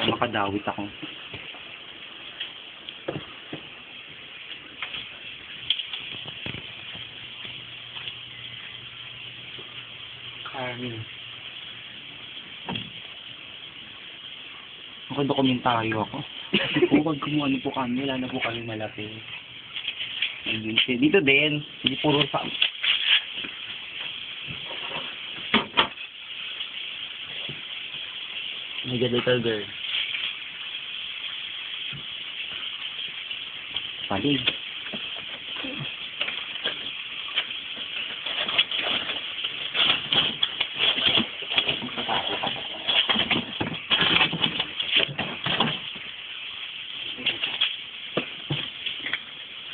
makadawit ako. Carmen. Dokumentaryo ako. Huwag kumuha po kami. Wala na po kami malaki. Dito din. Hindi puro sa... Mega little girl. Palig.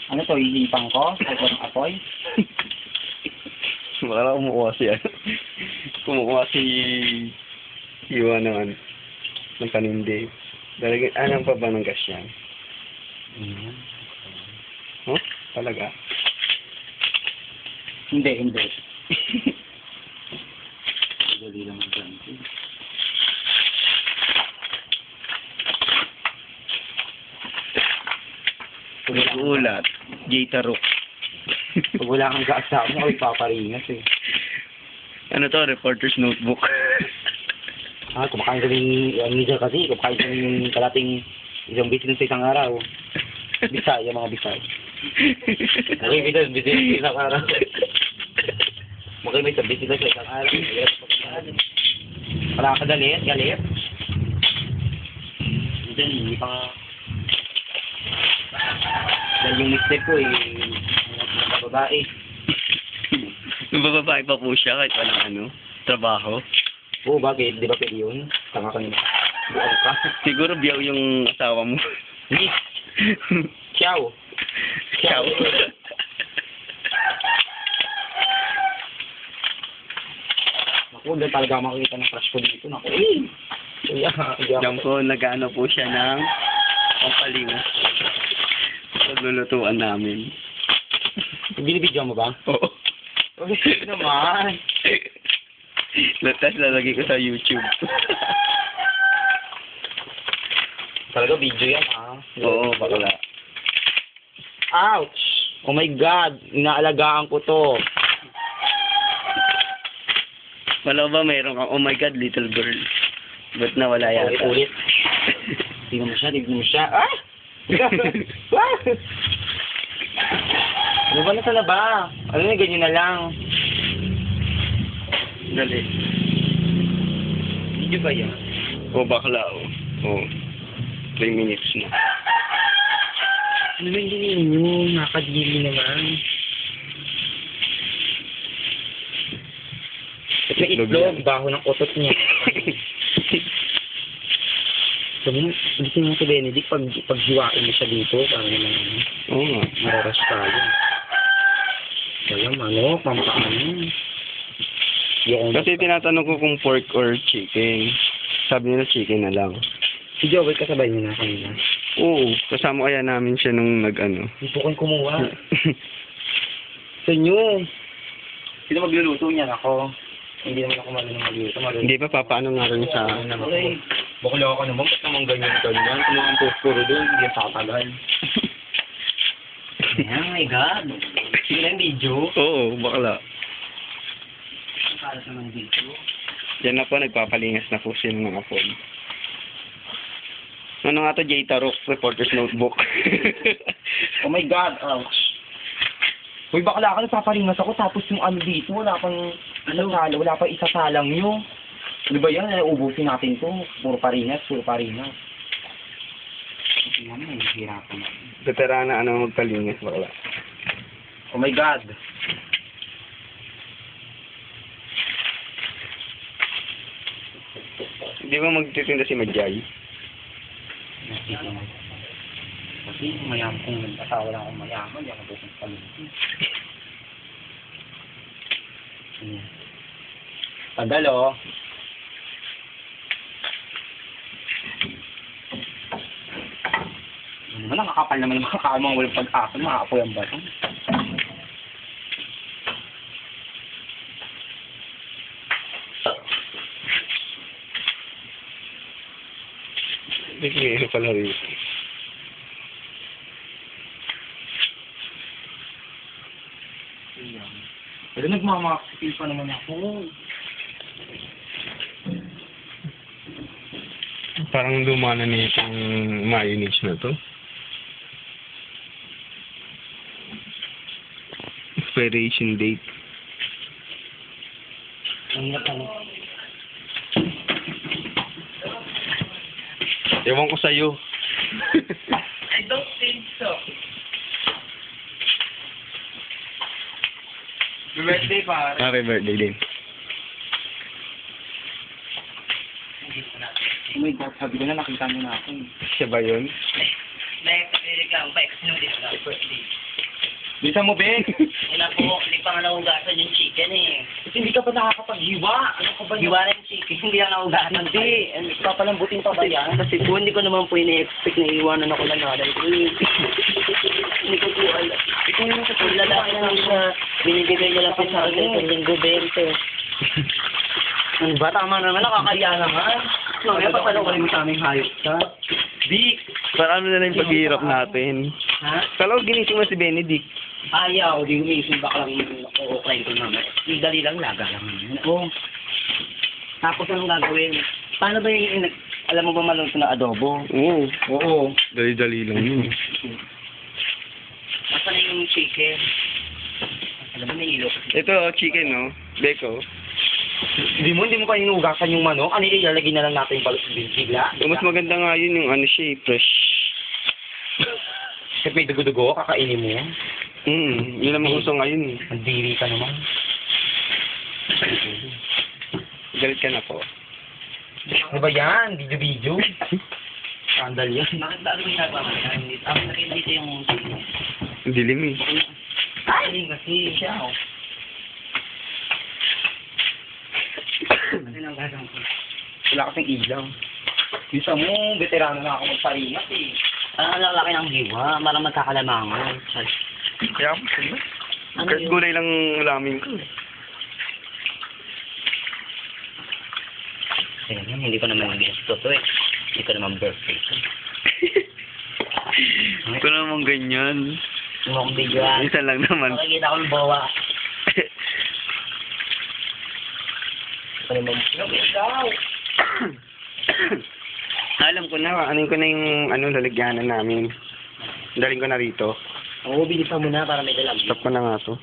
Ano to, ihipang ko? Ako ng apoy? Baka kumukuha siya. Kumukuha si Iwa ng panindi. Dalagay, anong pa ba ng gas yan? Oh? Talaga? Hindi. Dali lang ang Ulat. Jita Rook. Pag wala kang gaasa mo, ay paparingas eh. Ano to? Reporter's notebook. Kumakain ka ng minsan kasi, kumakain ka ng kalating isang bitin sa isang araw. Bisaya, mga Bisaya. Okay, bitin sa isang araw. Okay, may sabi sila sa isang araw. Wala ka galit? Minsan, hindi pa nga. Dahil yung mistake ko babae. Bababae pa po siya kahit walang trabaho. Oo, bakit? Di ba pwede yun? Tanga ka nila. Buwan ka. Siguro biyaw yung asawa mo. Ni! Ciao! Ciao! Naku, doon talaga makikita ng crush ko dito. Naku, Diyan po, nag-ano po siya ng pampalingas. Paglulutuan namin. Binibidyo mo ba? Oo. Okay naman. Latas lalagay ko sa YouTube. Talaga video yan, ha? Oo, bakla. Ouch! Oh my God! Inaalagaan ko to. Wala ba mayroon kang, oh my God, little girl. Ba't nawala yata? Ulit. Tingnan mo siya. Ah! Ano ba na sana ba? Ano na, ganyan na lang. Dali. Video ba yan? O bakla, o. O. 3 minutes na. Ano ba yung nyo? Nakadili naman. Ito yung itlog, baho ng utot niya. Sabi mo, gusto mo si Benedict, paghiwain mo siya dito, parang naman, Oo nga. mararas tayo. Kaya manok, pampaano. Kasi tinatanong ko kung pork or chicken. Sabi nila chicken na lang. Si Joel, kasabay niyo na kanina. Oo, kasama kaya namin siya nung Hindi po kong kumuha. Sa inyo. Sino magluluto niyan? Ako. Hindi naman ako marunong magluto. Hindi pa, papaano nga rin sa... Okay. Bakla ka naman. Ba't naman ganyan? Kung mga post-puro doon, hindi yan tatagal. Oh my God. Sige lang video. Oo, bakla. Kalat naman video. Diyan na po, nagpapalingas na po sila ng apod. Ano nga to, Jita Rook, Reporter's Notebook. Oh my God, ouch. Uy, bakla ka, nagpapalingas ako, tapos yung dito, wala pang isasalang nyo. Ano ba yan? Ubusin natin to. Puro paringas. Tingnan mo, hirapan na. Veterana, magpalingas, bakla. Oh my God. Hindi ba magtitinda si Madjay? Kasi mayaman kung nag-asawa lang akong mayaman, hindi ako bukong palengke. Tagal, oh. Ano naman, nakakapal naman yung mga kaamang walang pag-asa, makakapoy ang batang. Bigyan pala rito. Pero nagmamakapil pa naman ako. Parang luma na itong mayonnaise na to. Expiration date. Ang hirap ano. Ewan ko sa'yo. I don't think so. Birthday pa. Happy birthday din. Oh my God, sabi ko na nakita mo na ako. Siya ba yun? May reklamo pa, sinunod na birthday. Bilisan mo, Ben! Wala po, hindi pa nga naugasan yung chicken eh. Hindi ka pa nakakapaghiwa. Ano ka ba? Hiwa na yung chicken, hindi lang naugasan. Hindi. Papalambutin pa ba yan? Kasi po, hindi ko naman po ina-expect na iwanan ako ng nanay ko. Hindi ko po alam. Kung lalaki lang siya, binibigay niya lang po sa akin sa linggo 20. Ano ba? Tama naman. Nakakaya naman. Mamaya papalawalin mo sa aming hayop ka. Di. Para ano na lang yung paghihirap natin. Ha? Kala ko ginising mo si Benedict. Ayaw. Di gumising baka lang okay ko naman. Dali lang, laga lang. Oo. Tapos anong gagawin? Paano ba yung... Alam mo ba malungkot na adobo? Oo. Oo. Dali-dali lang yun. Masa na yung chicken? Alam mo, may ilo. Ito, chicken, no? Beko. Hindi mo pa inugasan yung manok. Ano ilalagay na lang natin yung balot bigla? Mas maganda nga yun yung ano siya, fresh. Kasi may dugo-dugo, kakainin mo yan. Yun ang gusto ngayon eh. Ang diri ka naman. Galit ka na po. Ano ba yan? Video-video? Skandal yan. Bakit ba ano ginagawa mo? Ang nakita dito yung chicken. Dilim eh. Ay, kasi siya. Kasi naugasan ko. Wala kasing ilaw. Bisa mo, veterano na ako magpaingat eh. Ang lalaki ng hiwa, marang magkakalamangan. Kaya ako, Ano kahit yun? gulay lang ulamin ko. Ayun, hindi ko naman gusto to eh. Hindi ko naman birthday to. Ito naman ganyan. Mukhang bigyan. Isa lang naman. Makikita ko ng bawa. Ano naman? Ikaw! Alam ko na, anin ko na yung lalagyanan namin. Daling ko na rito. Oo, bilisan mo na para may dalag. Stop ko na nga to.